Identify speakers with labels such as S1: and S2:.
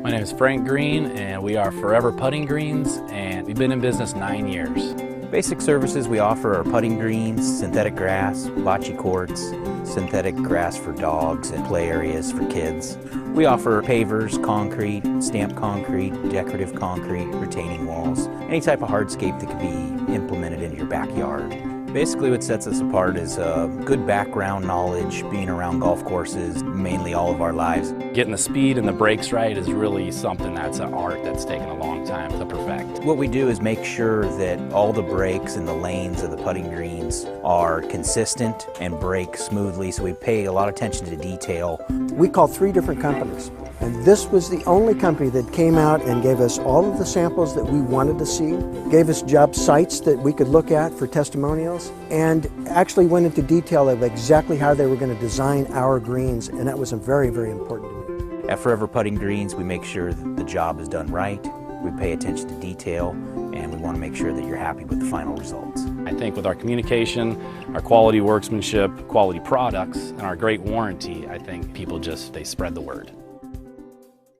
S1: My name is Frank Green, and we are Forever Putting Greens, and we've been in business 9 years.
S2: Basic services we offer are putting greens, synthetic grass, bocce courts, synthetic grass for dogs and play areas for kids. We offer pavers, concrete, stamped concrete, decorative concrete, retaining walls, any type of hardscape that can be implemented into your backyard. Basically what sets us apart is good background knowledge, being around golf courses mainly all of our lives.
S1: Getting the speed and the brakes right is really something that's an art that's taken a long time to perfect.
S2: What we do is make sure that all the brakes and the lanes of the putting greens are consistent and brake smoothly, so we pay a lot of attention to detail.
S3: We called 3 different companies, and this was the only company that came out and gave us all of the samples that we wanted to see, gave us job sites that we could look at for testimonials, and actually went into detail of exactly how they were going to design our greens, and that was very, very important to me.
S2: At Forever Putting Greens, we make sure that the job is done right, we pay attention to detail, and we want to make sure that you're happy with the final results.
S1: I think with our communication, our quality workmanship, quality products, and our great warranty, I think people they spread the word.